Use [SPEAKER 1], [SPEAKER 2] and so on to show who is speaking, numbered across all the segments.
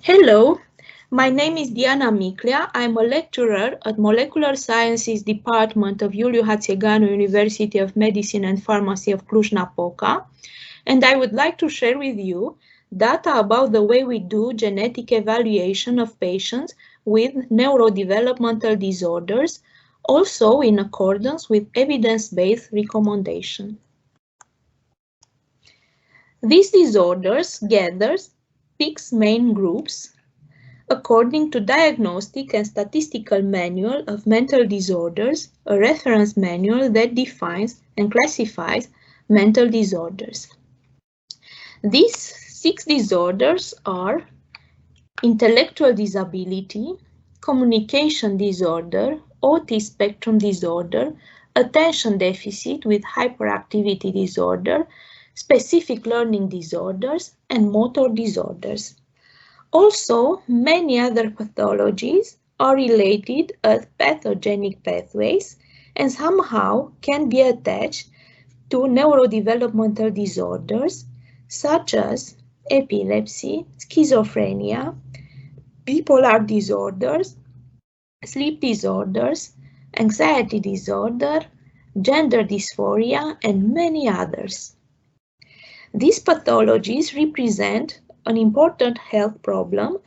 [SPEAKER 1] Hello, my name is Diana Miclea. I'm a lecturer at Molecular Sciences Department of Haţieganu University of Medicine and Pharmacy of Cluj-Napoca, and I would like to share with you data about the way we do genetic evaluation of patients with neurodevelopmental disorders, also in accordance with evidence-based recommendation. These disorders gather 6 main groups according to Diagnostic and Statistical Manual of Mental Disorders, a reference manual that defines and classifies mental disorders. These 6 disorders are intellectual disability, communication disorder, autism spectrum disorder, attention deficit with hyperactivity disorder, specific learning disorders, and motor disorders. Also, many other pathologies are related as pathogenic pathways and somehow can be attached to neurodevelopmental disorders such as epilepsy, schizophrenia, bipolar disorders, sleep disorders, anxiety disorder, gender dysphoria, and many others. These pathologies represent an important health problem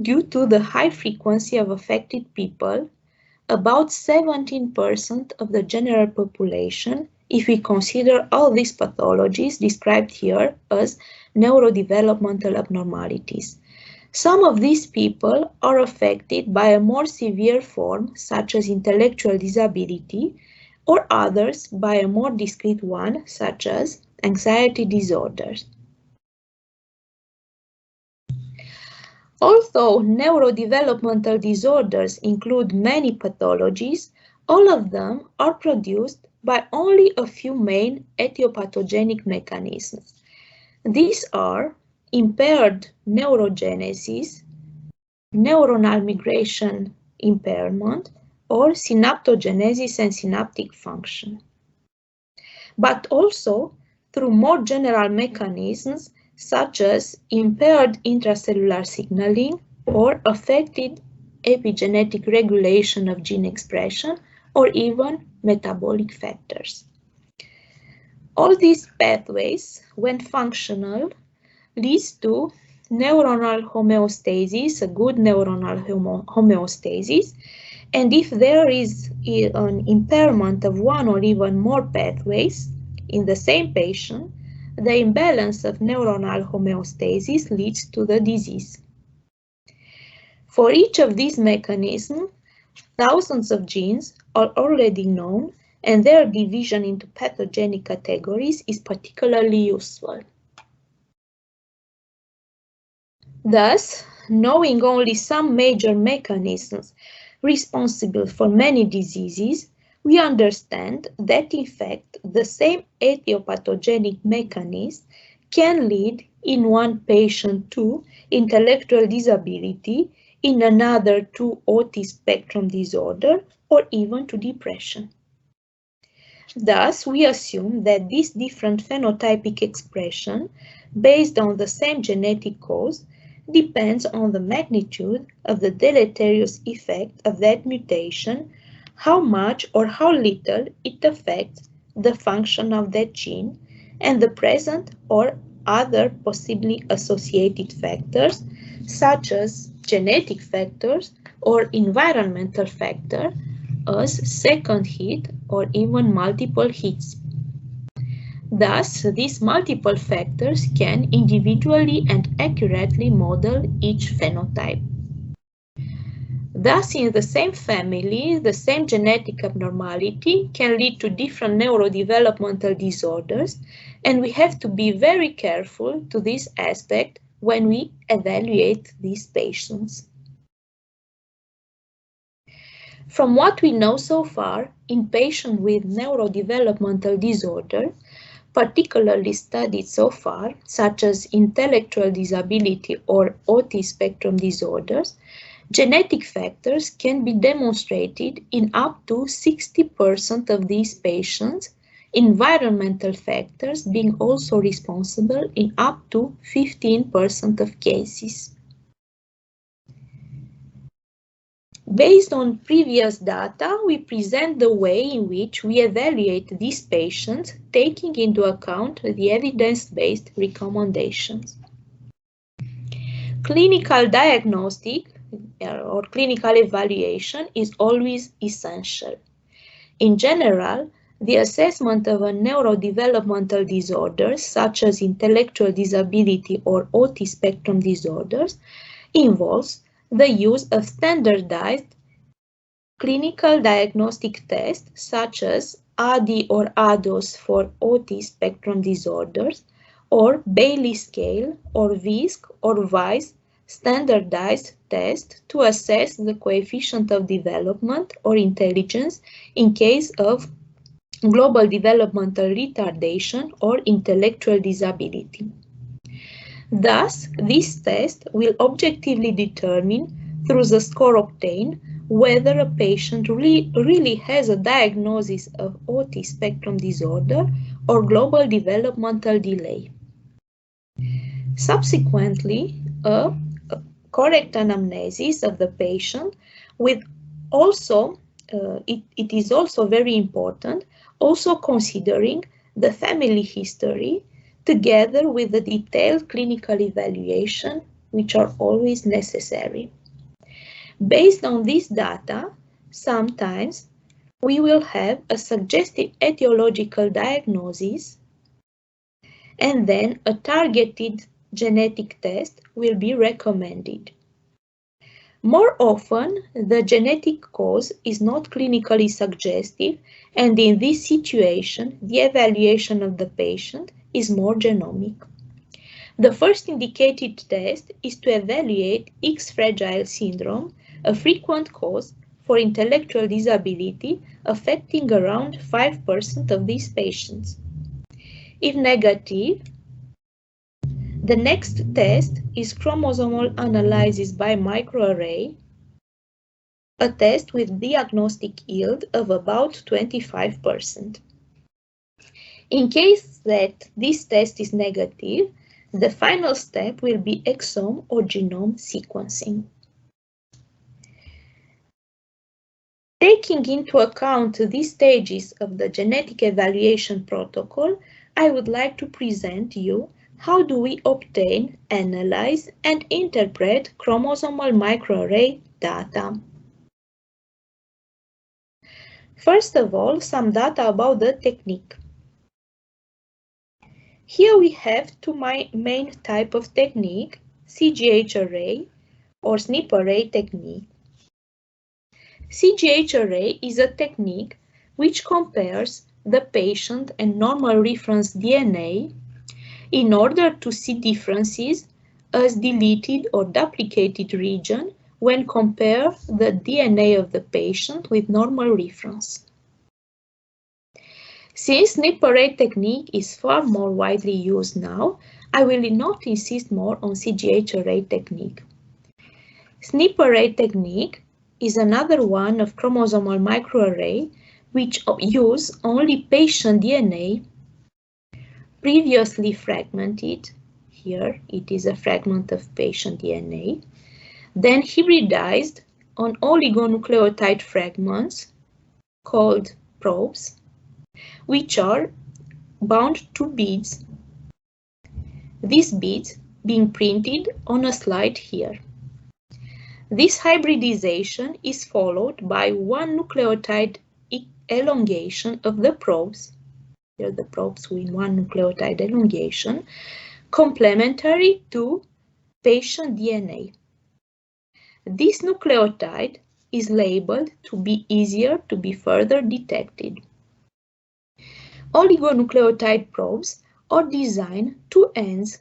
[SPEAKER 1] due to the high frequency of affected people, about 17% of the general population, if we consider all these pathologies described here as neurodevelopmental abnormalities. Some of these people are affected by a more severe form, such as intellectual disability, or others by a more discrete one, such as anxiety disorders. Although neurodevelopmental disorders include many pathologies, all of them are produced by only a few main etiopathogenetic mechanisms. These are impaired neurogenesis, neuronal migration impairment, or synaptogenesis and synaptic function. But also through more general mechanisms such as impaired intracellular signaling or affected epigenetic regulation of gene expression or even metabolic factors. All these pathways, when functional, leads to neuronal homeostasis, a good neuronal homeostasis, and if there is an impairment of one or even more pathways in the same patient, the imbalance of neuronal homeostasis leads to the disease. For each of these mechanisms, thousands of genes are already known, and their division into pathogenic categories is particularly useful. Thus, knowing only some major mechanisms responsible for many diseases, we understand that in fact the same etiopathogenetic mechanism can lead in one patient to intellectual disability, in another to autism spectrum disorder, or even to depression. Thus, we assume that this different phenotypic expression, based on the same genetic cause, depends on the magnitude of the deleterious effect of that mutation, how much or how little it affects the function of that gene, and the present or other possibly associated factors, such as genetic factors or environmental factors, as second hit or even multiple hits. Thus, these multiple factors can individually and accurately model each phenotype. Thus, in the same family, the same genetic abnormality can lead to different neurodevelopmental disorders, and we have to be very careful to this aspect when we evaluate these patients. From what we know so far, in patients with neurodevelopmental disorder, particularly studied so far, such as intellectual disability or autism spectrum disorders, genetic factors can be demonstrated in up to 60% of these patients, environmental factors being also responsible in up to 15% of cases. Based on previous data, we present the way in which we evaluate these patients, taking into account the evidence-based recommendations. Clinical diagnostic or clinical evaluation is always essential. In general, the assessment of a neurodevelopmental disorder, such as intellectual disability or autism spectrum disorders, involves the use of standardized clinical diagnostic tests such as ADI or ADOS for autism spectrum disorders, or Bailey scale or VISC or VICE standardized test to assess the coefficient of development or intelligence in case of global developmental retardation or intellectual disability. Thus, this test will objectively determine, through the score obtained, whether a patient really has a diagnosis of autism spectrum disorder or global developmental delay. Subsequently, a correct anamnesis of the patient with also, it is also very important, also considering the family history together with the detailed clinical evaluation, which are always necessary. Based on this data, sometimes we will have a suggestive etiological diagnosis, and then a targeted genetic test will be recommended. More often, the genetic cause is not clinically suggestive, and in this situation, the evaluation of the patient is more genomic. The first indicated test is to evaluate X-fragile syndrome, a frequent cause for intellectual disability affecting around 5% of these patients. If negative, the next test is chromosomal analysis by microarray, a test with diagnostic yield of about 25%. In case that this test is negative, the final step will be exome or genome sequencing. Taking into account these stages of the genetic evaluation protocol, I would like to present you how do we obtain, analyze, and interpret chromosomal microarray data. First of all, some data about the technique. Here we have two main types of technique, CGH array or SNP array technique. CGH array is a technique which compares the patient and normal reference DNA in order to see differences as deleted or duplicated region when compare the DNA of the patient with normal reference. Since SNP array technique is far more widely used now, I will not insist more on CGH array technique. SNP array technique is another one of chromosomal microarray which use only patient DNA previously fragmented. Here it is a fragment of patient DNA, then hybridized on oligonucleotide fragments called probes, which are bound to beads, these beads being printed on a slide here. This hybridization is followed by one nucleotide elongation of the probes, here the probes with one nucleotide elongation, complementary to patient DNA. This nucleotide is labeled to be easier to be further detected. Oligonucleotide probes are designed to ends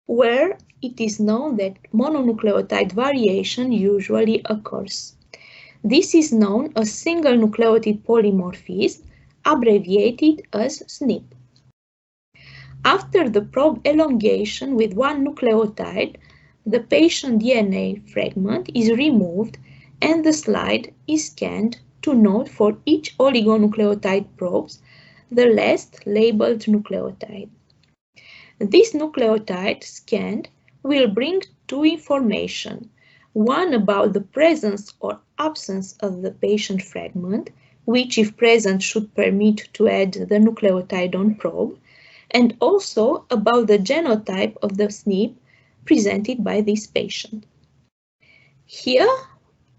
[SPEAKER 1] where it is known that mononucleotide variation usually occurs. This is known as single nucleotide polymorphism, abbreviated as SNP. After the probe elongation with one nucleotide, the patient DNA fragment is removed and the slide is scanned to note for each oligonucleotide probes the last labeled nucleotide. This nucleotide scanned will bring two information. one about the presence or absence of the patient fragment, which if present should permit to add the nucleotide on probe, and also about the genotype of the SNP presented by this patient. Here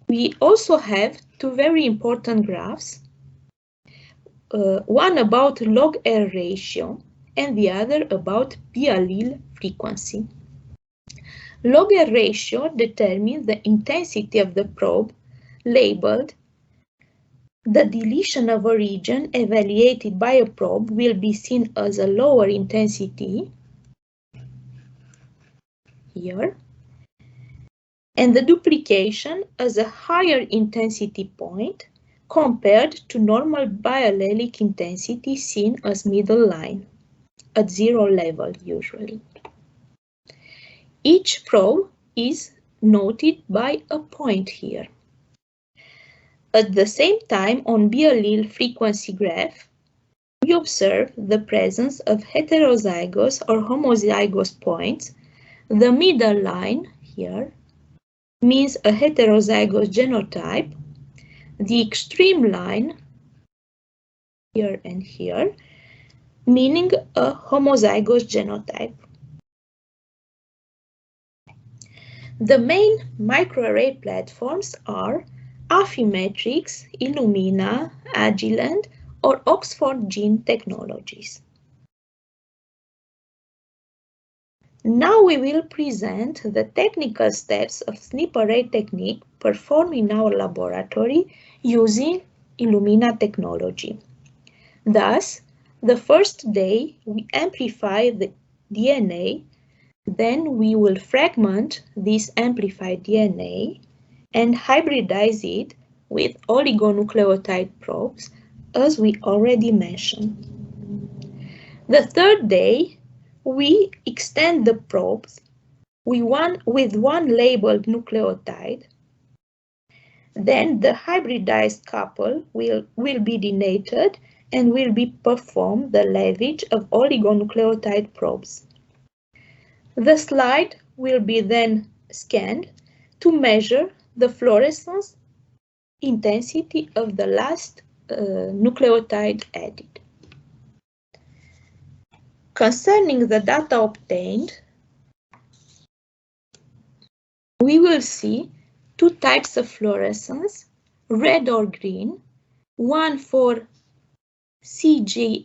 [SPEAKER 1] we also have two very important graphs, one about log-R ratio and the other about B allele frequency. Log-R ratio determines the intensity of the probe labeled. The deletion of a region evaluated by a probe will be seen as a lower intensity here, and the duplication as a higher intensity point compared to normal biallelic intensity seen as middle line at 0 level usually. Each probe is noted by a point here. At the same time, on B allele frequency graph, we observe the presence of heterozygous or homozygous points. The middle line here means a heterozygous genotype. The extreme line here and here meaning a homozygous genotype. The main microarray platforms are Affymetrix, Illumina, Agilent, or Oxford Gene Technologies. Now we will present the technical steps of SNP array technique performed in our laboratory using Illumina technology. Thus, the first day we amplify the DNA, then we will fragment this amplified DNA and hybridize it with oligonucleotide probes, as we already mentioned. The third day, we extend the probes with one labeled nucleotide. Then the hybridized couple will be denated and will be performed the lavage of oligonucleotide probes. The slide will be then scanned to measure the fluorescence intensity of the last nucleotide added. Concerning the data obtained, we will see two types of fluorescence, red or green, one for CG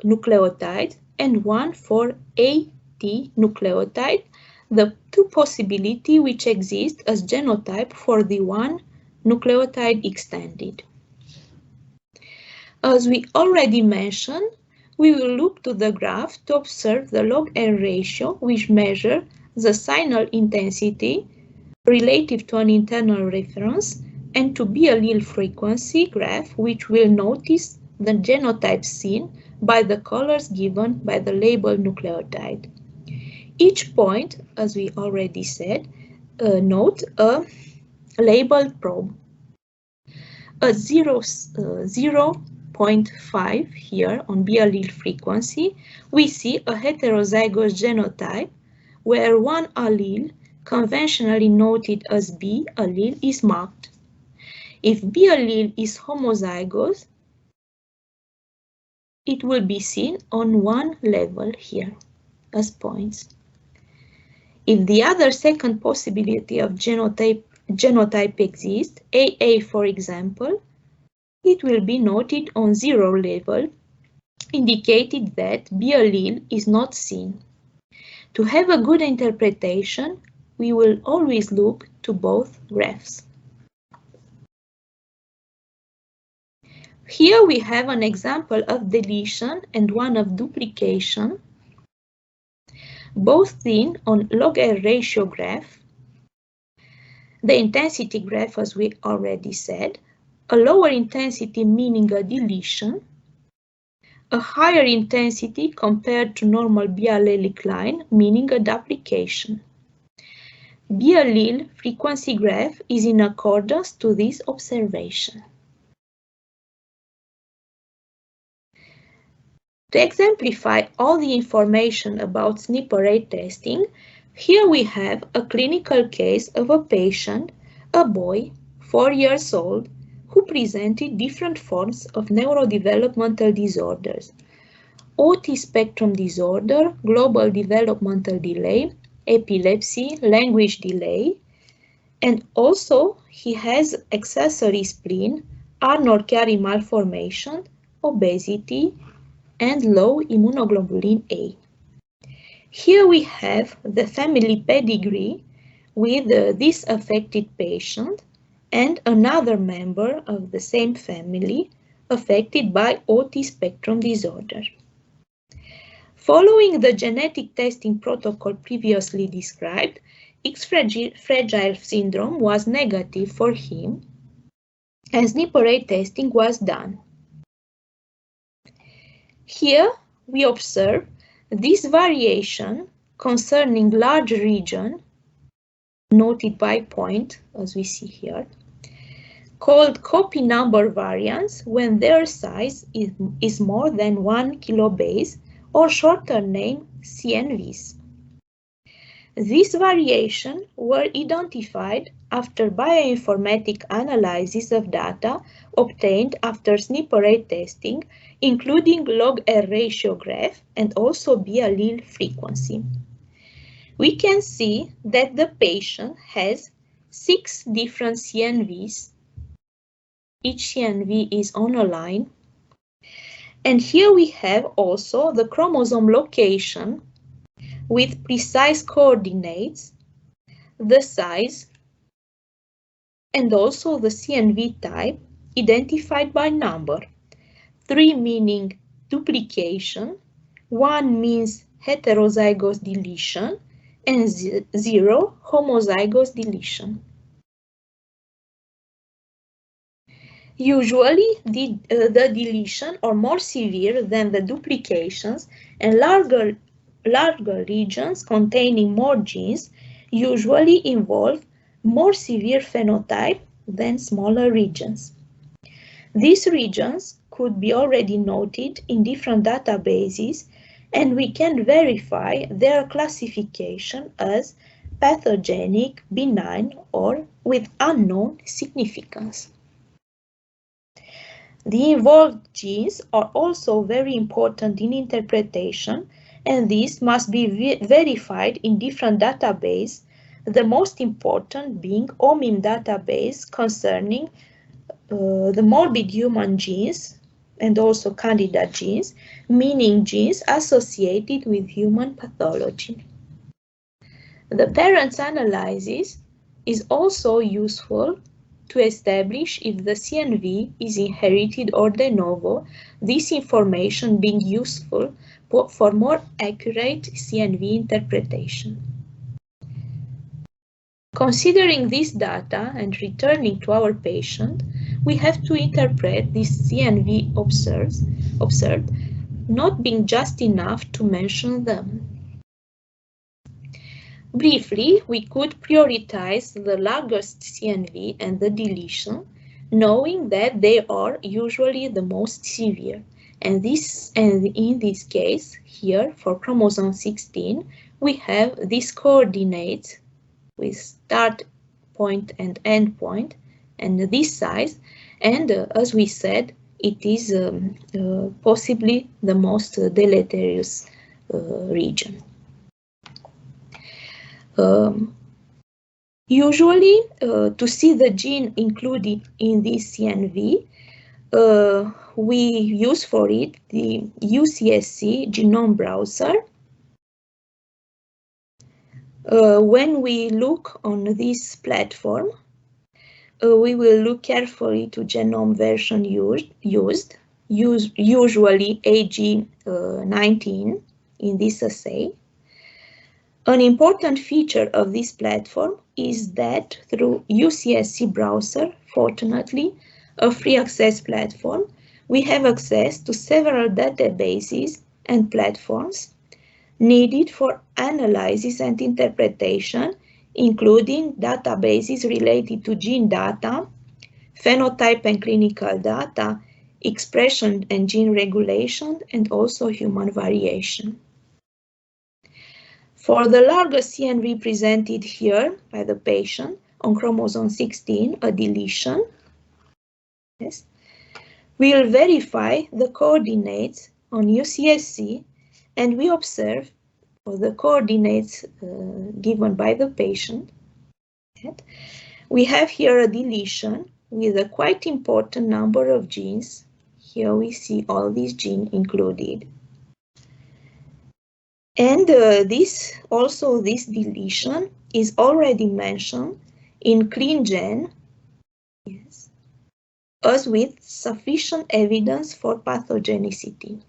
[SPEAKER 1] nucleotide and one for AT nucleotide, the two possibilities which exist as genotype for the one nucleotide extended. As we already mentioned, we will look to the graph to observe the log-R ratio, which measures the signal intensity relative to an internal reference, and to B allele frequency graph, which will notice the genotype seen by the colors given by the labeled nucleotide. Each point, as we already said, note a labeled probe. At 0.5 here on B allele frequency, we see a heterozygous genotype where one allele, conventionally noted as B allele, is marked. If B allele is homozygous, it will be seen on one level here as points. If the other second possibility of genotype exists, AA for example, it will be noted on 0 level, indicating that B allele is not seen. To have a good interpretation, we will always look to both graphs. Here we have an example of deletion and one of duplication, both seen on log-R ratio graph, the intensity graph as we already said, a lower intensity meaning a deletion, a higher intensity compared to normal B allelic line meaning a duplication. B allele frequency graph is in accordance to this observation. To exemplify all the information about SNP array testing, Here we have a clinical case of a patient, a boy, 4 years old, who presented different forms of neurodevelopmental disorders. OT spectrum disorder, global developmental delay, epilepsy, language delay, and also he has accessory spleen, Arnold-Chiari malformation, obesity, and low immunoglobulin A. Here we have the family pedigree with this affected patient and another member of the same family affected by OT spectrum disorder. Following the genetic testing protocol previously described, X-fragile syndrome was negative for him, and Microarray testing was done. Here we observe this variation concerning large region, noted by point, as we see here, called copy number variants when their size is more than 1 kilobase, or shorter name CNVs. These variations were identified after bioinformatic analysis of data obtained after Microarray testing, including log-R ratio graph and also B-allele frequency. We can see that the patient has 6 different CNVs. Each CNV is on a line. And here we have also the chromosome location with precise coordinates, the size, and also the CNV type identified by number. 3 meaning duplication, 1 means heterozygous deletion, and 0 homozygous deletion. Usually, the deletion are more severe than the duplications, and larger regions containing more genes usually involve more severe phenotype than smaller regions. These regions could be already noted in different databases, and we can verify their classification as pathogenic, benign, or with unknown significance. The involved genes are also very important in interpretation, and these must be verified in different databases, the most important being OMIM database concerning the morbid human genes and also candida genes, meaning genes associated with human pathology. The parents analysis is also useful to establish if the CNV is inherited or de novo, this information being useful for more accurate CNV interpretation. Considering this data and returning to our patient, we have to interpret this CNV observed, not being just enough to mention them. Briefly, we could prioritize the largest CNV and the deletion, knowing that they are usually the most severe. And in this case, here for chromosome 16, we have these coordinates with start point and end point, and this size. And as we said, it is possibly the most deleterious region. Usually, to see the gene included in this CNV, we use for it the UCSC genome browser. When we look on this platform, we will look carefully to genome version used, usually AG19 in this assay. An important feature of this platform is that through UCSC browser, fortunately, a free access platform, we have access to several databases and platforms needed for analysis and interpretation, including databases related to gene data, phenotype and clinical data, expression and gene regulation, and also human variation. For the largest CNV presented here by the patient on chromosome 16, a deletion, yes, we'll verify the coordinates on UCSC, and we observe for the coordinates given by the patient. We have here a deletion with a quite important number of genes. Here we see all these genes included. And this deletion is already mentioned in ClinGen, yes, as with sufficient evidence for pathogenicity.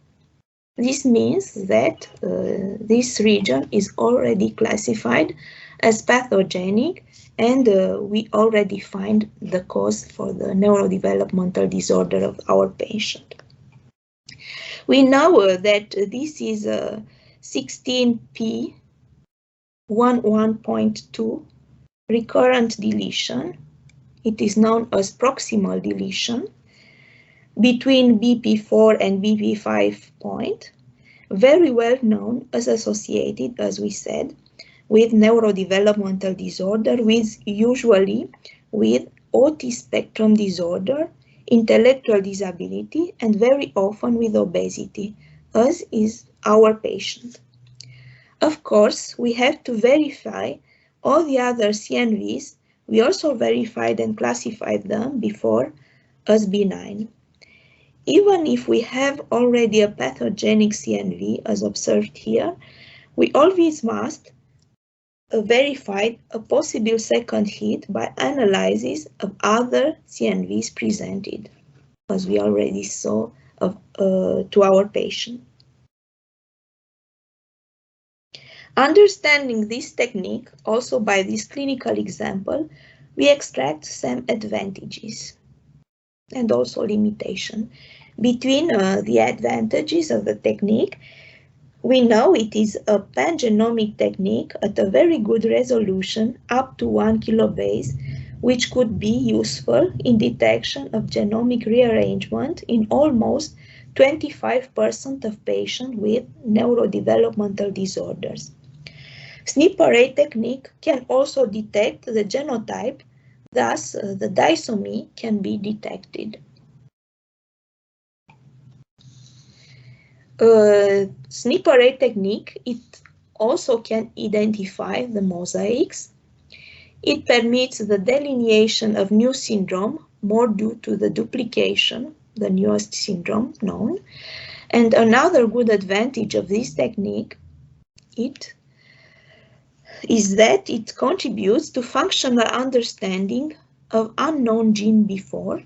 [SPEAKER 1] This means that this region is already classified as pathogenic, and we already find the cause for the neurodevelopmental disorder of our patient. We know that this is a 16p11.2 recurrent deletion. It is known as proximal deletion between BP4 and BP5 point, very well known as associated, as we said, with neurodevelopmental disorder, usually with autism spectrum disorder, intellectual disability, and very often with obesity, as is our patient. Of course, we have to verify all the other CNVs. We also verified and classified them before as benign. Even if we have already a pathogenic CNV, as observed here, we always must verify a possible second hit by analysis of other CNVs presented, as we already saw to our patient. Understanding this technique, also by this clinical example, we extract some advantages and also limitation. Between the advantages of the technique, we know it is a pangenomic technique at a very good resolution, up to 1 kilobase, which could be useful in detection of genomic rearrangement in almost 25% of patients with neurodevelopmental disorders. SNP array technique can also detect the genotype, thus the disomy can be detected. SNP array technique, it also can identify the mosaics. It permits the delineation of new syndrome, more due to the duplication, the newest syndrome known. And another good advantage of this technique is that it contributes to functional understanding of unknown gene before,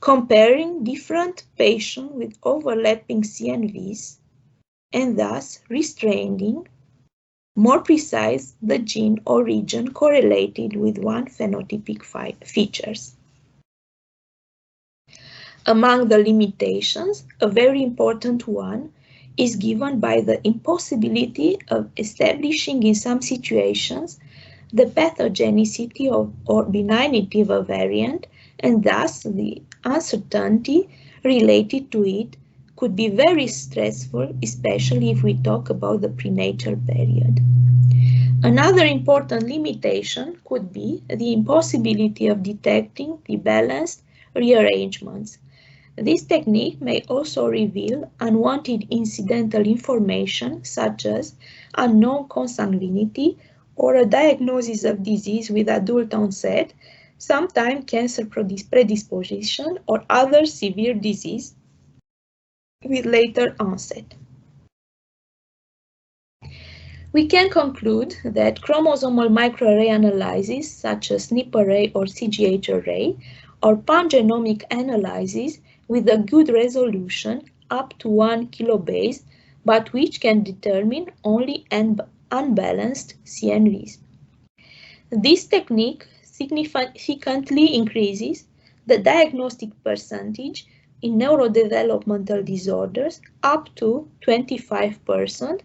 [SPEAKER 1] comparing different patients with overlapping CNVs, and thus restraining more precise the gene or region correlated with one phenotypic features. Among the limitations, a very important one is given by the impossibility of establishing in some situations the pathogenicity or benignity of a variant, and thus the uncertainty related to it could be very stressful, especially if we talk about the prenatal period. Another important limitation could be the impossibility of detecting the balanced rearrangements. This technique may also reveal unwanted incidental information such as unknown consanguinity or a diagnosis of disease with adult onset, sometimes cancer predisposition or other severe disease with later onset. We can conclude that chromosomal microarray analysis such as SNP array or CGH array or pangenomic analysis with a good resolution up to 1 kilobase, but which can determine only unbalanced CNVs. This technique significantly increases the diagnostic percentage in neurodevelopmental disorders up to 25%,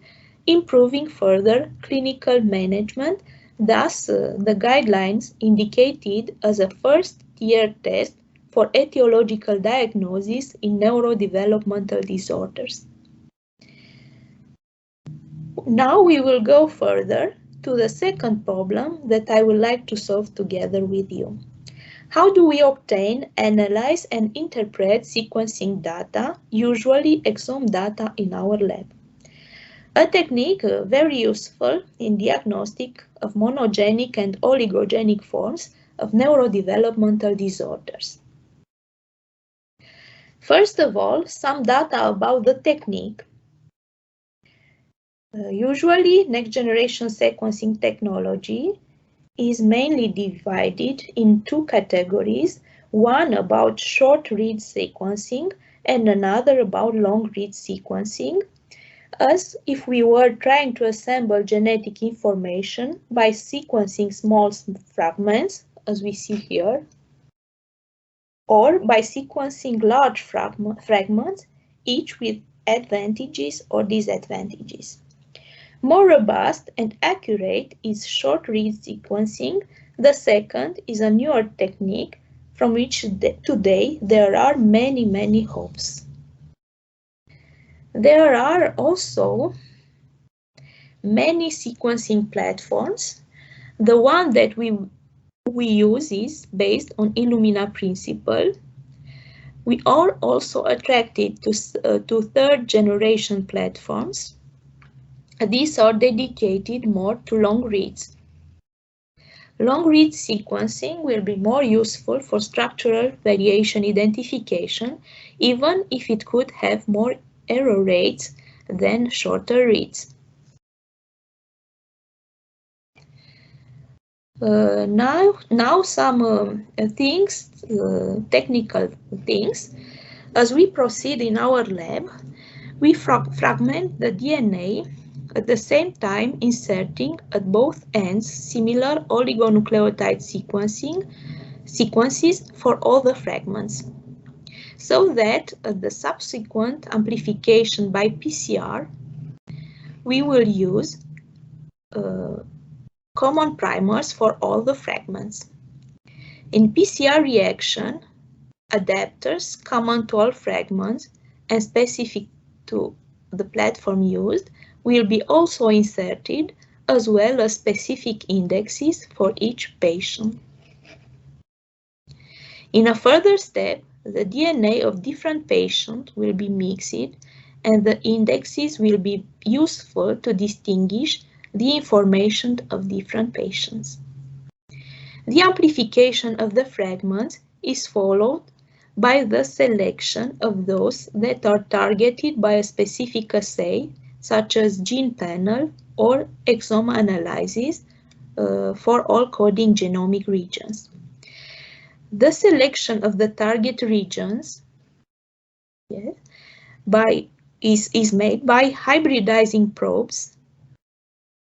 [SPEAKER 1] improving further clinical management. Thus, the guidelines indicated as a first-tier test for etiological diagnosis in neurodevelopmental disorders. Now we will go further to the second problem that I would like to solve together with you. How do we obtain, analyze, and interpret sequencing data, usually exome data, in our lab? A technique very useful in diagnostic of monogenic and oligogenic forms of neurodevelopmental disorders. First of all, some data about the technique. Usually, next-generation sequencing technology is mainly divided in two categories, one about short-read sequencing and another about long-read sequencing, as if we were trying to assemble genetic information by sequencing small fragments, as we see here, or by sequencing large fragments, each with advantages or disadvantages. More robust and accurate is short-read sequencing. The second is a newer technique from which today there are many hopes. There are also many sequencing platforms. The one that we use is based on Illumina principle. We are also attracted to third-generation platforms. These are dedicated more to long reads. Long-read sequencing will be more useful for structural variation identification, even if it could have more error rates than shorter reads. Now some technical things. As we proceed in our lab, we fragment the DNA, at the same time inserting at both ends similar oligonucleotide sequences for all the fragments, so that at the subsequent amplification by PCR, we will use common primers for all the fragments. In PCR reaction, adapters common to all fragments and specific to the platform used will be also inserted, as well as specific indexes for each patient. In a further step, the DNA of different patients will be mixed and the indexes will be useful to distinguish the information of different patients. The amplification of the fragments is followed by the selection of those that are targeted by a specific assay, such as gene panel or exome analysis for all coding genomic regions. The selection of the target regions is made by hybridizing probes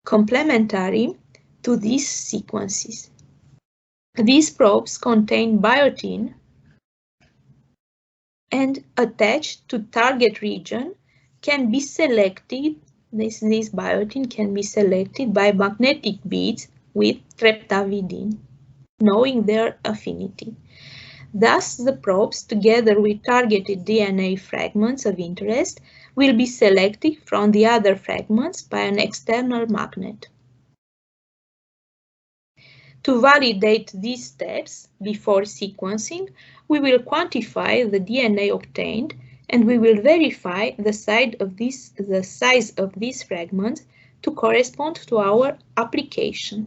[SPEAKER 1] complementary to these sequences. These probes contain biotin and attached to target region can be selected. This biotin can be selected by magnetic beads with treptavidin, knowing their affinity. Thus, the probes, together with targeted DNA fragments of interest, will be selected from the other fragments by an external magnet. To validate these steps before sequencing, we will quantify the DNA obtained and we will verify the size of these fragments to correspond to our application.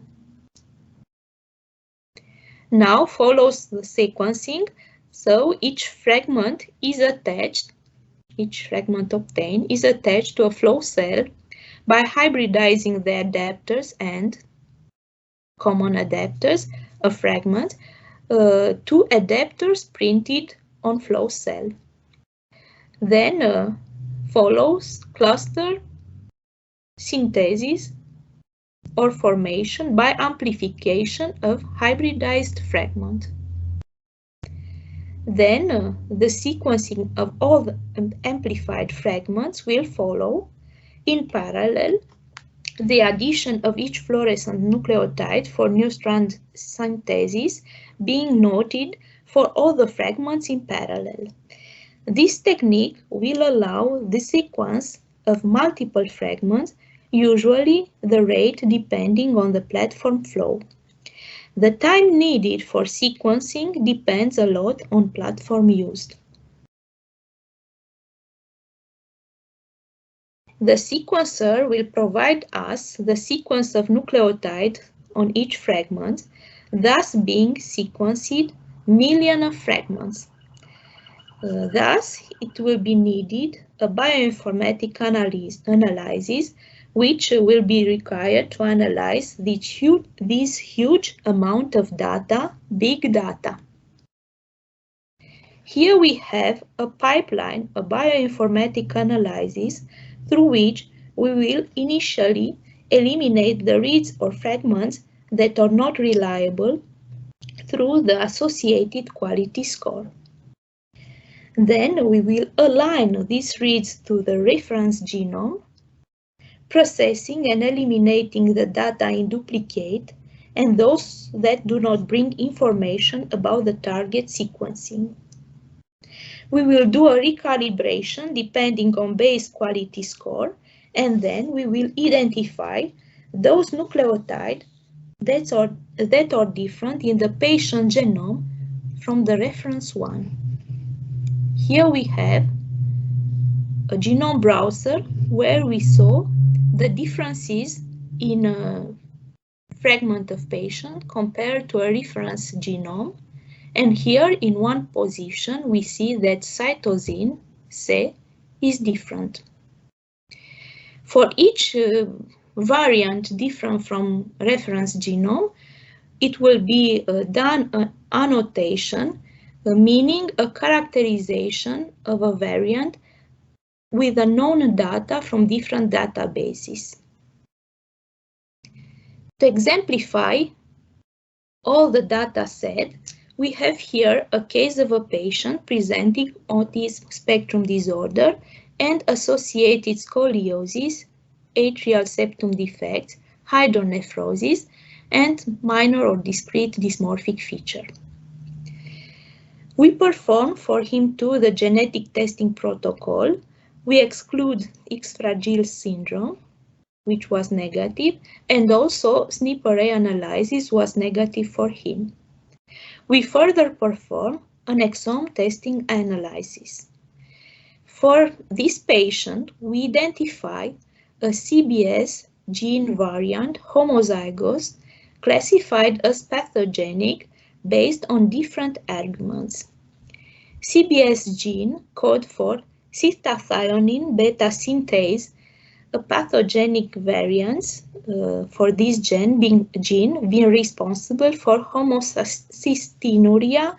[SPEAKER 1] Now follows the sequencing, so each fragment obtained is attached to a flow cell by hybridizing the adapters and common adapters of fragments to adapters printed on flow cell. Then follows cluster synthesis or formation by amplification of hybridized fragment. Then the sequencing of all the amplified fragments will follow. In parallel, the addition of each fluorescent nucleotide for new strand synthesis being noted for all the fragments in parallel. This technique will allow the sequence of multiple fragments usually the rate depending on the platform flow. The time needed for sequencing depends a lot on platform used. The sequencer will provide us the sequence of nucleotides on each fragment, thus being sequenced millions of fragments. Thus, it will be needed a bioinformatic analysis which will be required to analyze this huge amount of data, big data. Here we have a pipeline, a bioinformatic analysis, through which we will initially eliminate the reads or fragments that are not reliable through the associated quality score. Then we will align these reads to the reference genome, processing and eliminating the data in duplicate and those that do not bring information about the target sequencing. We will do a recalibration depending on base quality score, and then we will identify those nucleotides that are different in the patient genome from the reference one. Here we have a genome browser where we saw the differences in a fragment of patient compared to a reference genome. And here in one position, we see that cytosine C is different. For each variant different from reference genome, it will be done an annotation, meaning a characterization of a variant with the known data from different databases. To exemplify all the data set, we have here a case of a patient presenting autism spectrum disorder and associated scoliosis, atrial septum defects, hydronephrosis, and minor or discrete dysmorphic feature. We perform for him too the genetic testing protocol. We exclude X-fragile syndrome, which was negative, and also SNP array analysis was negative for him. We further perform an exome testing analysis. For this patient, we identify a CBS gene variant homozygous classified as pathogenic based on different arguments. CBS gene code for cystathionine beta synthase, a pathogenic variance for this gene being responsible for homocystinuria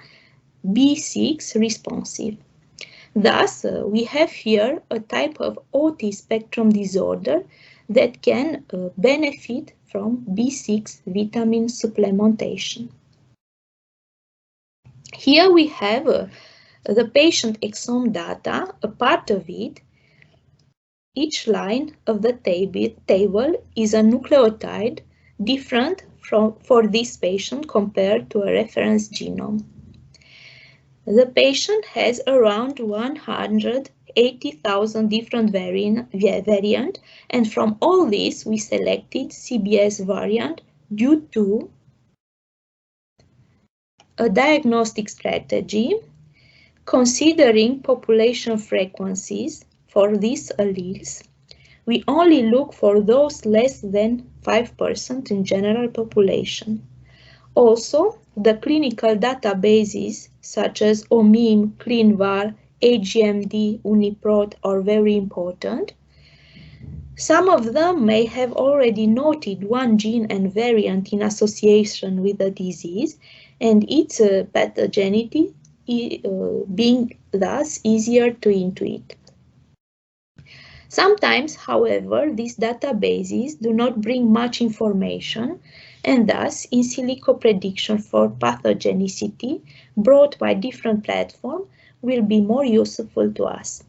[SPEAKER 1] B6 responsive. Thus, we have here a type of autism spectrum disorder that can benefit from B6 vitamin supplementation. Here we have the patient exome data, a part of it. Each line of the table is a nucleotide different for this patient compared to a reference genome. The patient has around 180,000 different variants, and from all this we selected CBS variant due to a diagnostic strategy considering population frequencies. For these alleles, we only look for those less than 5% in general population. Also, the clinical databases such as OMIM, ClinVar, AGMD, UniProt are very important. Some of them may have already noted one gene and variant in association with the disease, and its pathogenicity being thus easier to intuit. Sometimes, however, these databases do not bring much information, and thus in silico prediction for pathogenicity brought by different platforms will be more useful to us.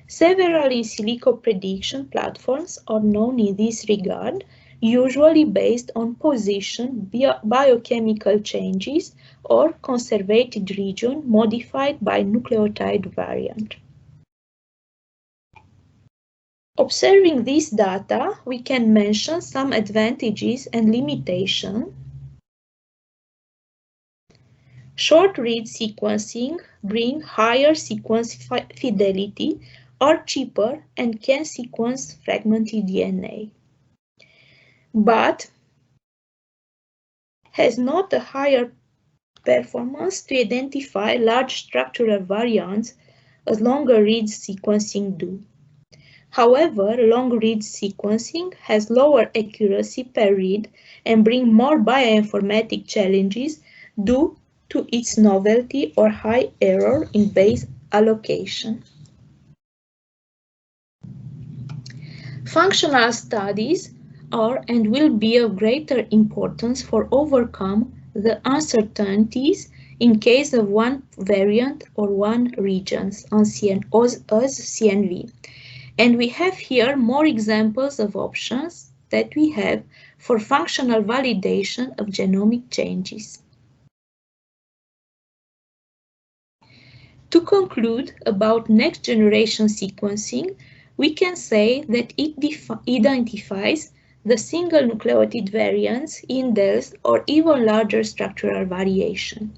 [SPEAKER 1] Several in silico prediction platforms are known in this regard, usually based on position, biochemical changes, or conservated region modified by nucleotide variant. Observing this data, we can mention some advantages and limitations. Short read sequencing brings higher sequence fidelity, are cheaper, and can sequence fragmented DNA, but has not a higher performance to identify large structural variants as longer read sequencing do. However, long read sequencing has lower accuracy per read and brings more bioinformatic challenges due to its novelty or high error in base allocation. Functional studies are and will be of greater importance for overcome the uncertainties in case of one variant or one region as CNV. And we have here more examples of options that we have for functional validation of genomic changes. To conclude about next generation sequencing, we can say that it identifies the single nucleotide variants, indels, or even larger structural variation.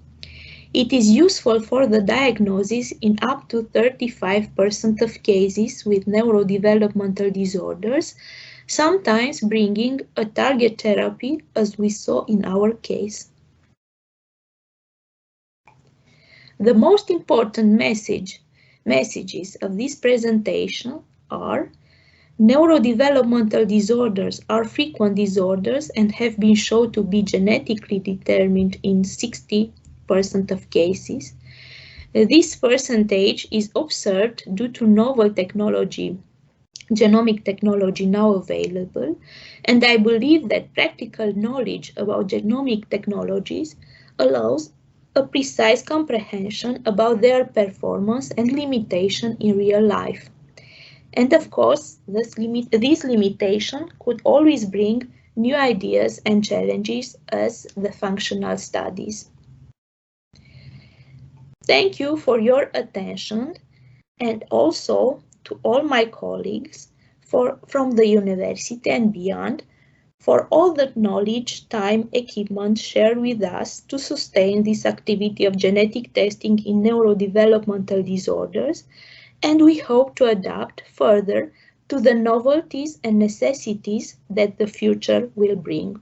[SPEAKER 1] It is useful for the diagnosis in up to 35% of cases with neurodevelopmental disorders, sometimes bringing a target therapy as we saw in our case. The most important messages of this presentation are: neurodevelopmental disorders are frequent disorders and have been shown to be genetically determined in 60% of cases. This percentage is observed due to novel technology, genomic technology now available, and I believe that practical knowledge about genomic technologies allows a precise comprehension about their performance and limitation in real life. And of course, this limitation could always bring new ideas and challenges as the functional studies. Thank you for your attention, and also to all my colleagues from the university and beyond for all the knowledge, time, equipment shared with us to sustain this activity of genetic testing in neurodevelopmental disorders, and we hope to adapt further to the novelties and necessities that the future will bring.